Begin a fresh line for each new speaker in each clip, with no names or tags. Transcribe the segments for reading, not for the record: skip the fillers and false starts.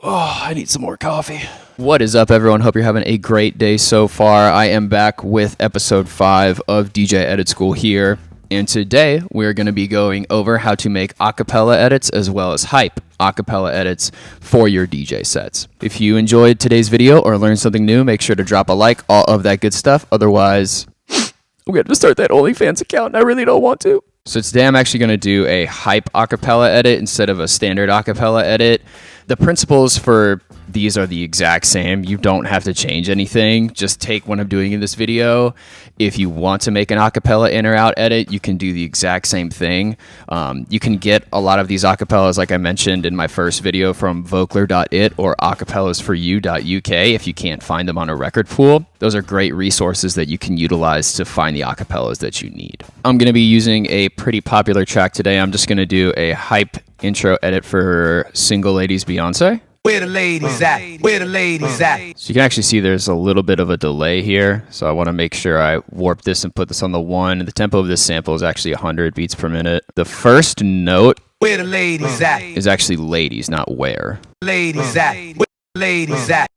Oh, I need some more coffee. What is up, everyone? Hope you're having a great day so far. I am back with episode 5 of DJ Edit School here. And today we're going to be going over how to make acapella edits as well as hype acapella edits for your DJ sets. If you enjoyed today's video or learned something new, make sure to drop a like, all of that good stuff. Otherwise, I'm going to start that OnlyFans account and I really don't want to. So today I'm actually going to do a hype acapella edit instead of a standard acapella edit. The principles for these are the exact same. You don't have to change anything. Just take what I'm doing in this video. If you want to make an acapella in or out edit, you can do the exact same thing. You can get a lot of these acapellas, like I mentioned in my first video, from vocler.it or acapellasforyou.uk if you can't find them on a record pool. Those are great resources that you can utilize to find the acapellas that you need. I'm going to be using a pretty popular track today. I'm just going to do a hype intro edit for Single Ladies Beyonce.
Where the ladies at? Where the ladies at?
So you can actually see there's a little bit of a delay here. So I want to make sure I warp this and put this on the 1. The tempo of this sample is actually 100 beats per minute. The first note
Where the ladies at?
is actually ladies, not where.
Ladies at? Where the ladies at?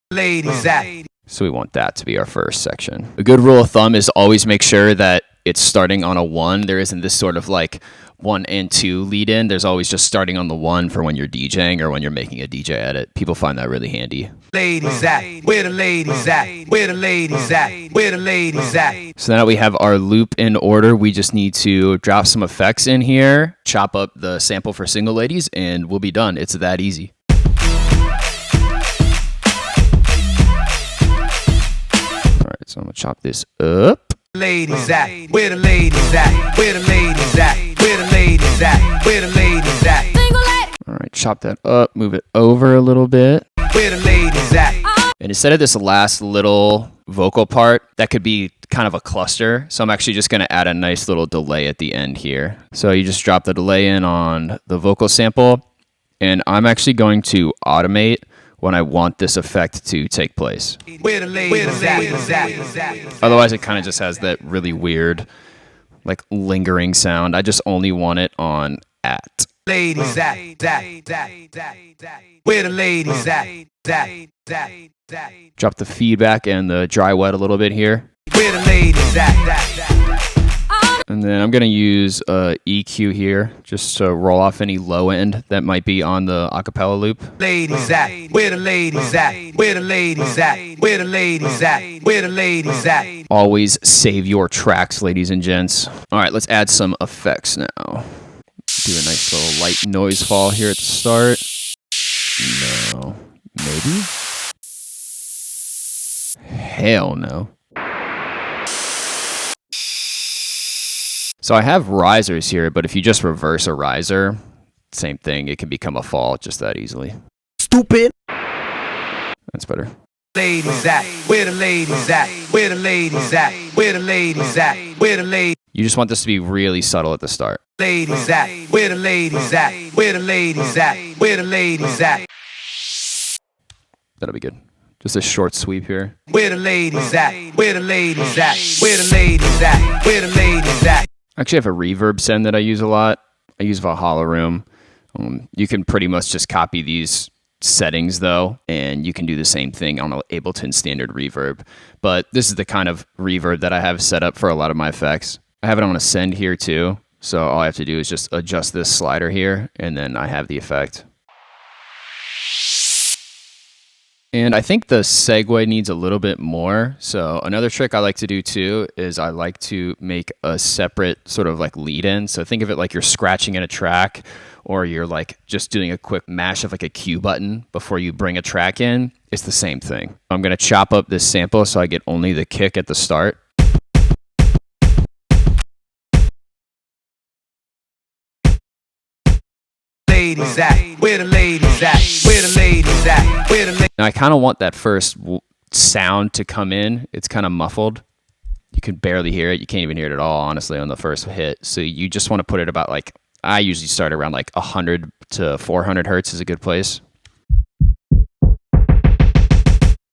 Ladies at?
So we want that to be our first section. A good rule of thumb is always make sure that it's starting on a 1. There isn't this sort of like 1 and 2 lead in. There's always just starting on the 1 for when you're DJing or when you're making a DJ edit. People find that really handy.
Ladies at? Where the ladies at? Where the ladies at? Where the ladies at?
So now that we have our loop in order, we just need to drop some effects in here, chop up the sample for Single Ladies, and we'll be done. It's that easy. All right, so I'm gonna chop this up.
Ladies at? Where the ladies at? Where the ladies at? Where the ladies at? Where the ladies at?
All right, chop that up, move it over a little bit.
Where the ladies at?
And instead of this last little vocal part, that could be kind of a cluster. So I'm actually just going to add a nice little delay at the end here. So you just drop the delay in on the vocal sample. And I'm actually going to automate when I want this effect to take place.
Where the ladies at?
Otherwise, it kind of just has that really weird, like lingering sound. I just only want it on at.
Ladies at? Where the ladies at?
Drop the feedback and the dry wet a little bit here.
Where the ladies at?
And then I'm going to use EQ here just to roll off any low end that might be on the acapella loop.
Ladies at? Where the ladies at? Where the ladies at? Where the ladies at? Where the ladies at?
Always save your tracks, ladies and gents. All right, let's add some effects now. Do a nice little light noise fall here at the start. No. Maybe? Hell no. So I have risers here, but if you just reverse a riser, same thing. It can become a fall just that easily.
Stupid.
That's better.
Ladies at? Where the ladies at? Where the ladies at? Where the ladies at? Where the ladies?
You just want this to be really subtle at the start.
Ladies at? Where the ladies at? Where the ladies at? Where the ladies at?
That'll be good. Just a short sweep here.
Where the ladies at? Where the ladies at? Where the ladies at? Where the ladies at?
I actually have a reverb send that I use a lot. I use Valhalla Room. You can pretty much just copy these settings though, and you can do the same thing on Ableton standard reverb. But this is the kind of reverb that I have set up for a lot of my effects. I have it on a send here too. So all I have to do is just adjust this slider here, and then I have the effect. And I think the segue needs a little bit more. So another trick I like to do too is I like to make a separate sort of like lead in. So think of it like you're scratching in a track, or you're like just doing a quick mash of like a cue button before you bring a track in. It's the same thing. I'm going to chop up this sample so I get only the kick at the start.
Ladies at? Where the ladies at? Where the ladies at? Where the ladies?
Now I kind of want that first sound to come in. It's kind of muffled. You can barely hear it. You can't even hear it at all, honestly, on the first hit. So you just want to put it about like, I usually start around like 100 to 400 hertz is a good place.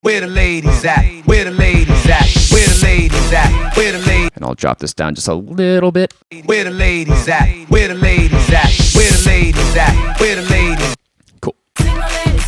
Where the ladies at? Where the ladies at? Where the ladies at? Where the ladies?
And I'll drop this down just a little bit.
Where the ladies at? Where the ladies at? Where the ladies at? Where the ladies?
Cool.
Single ladies,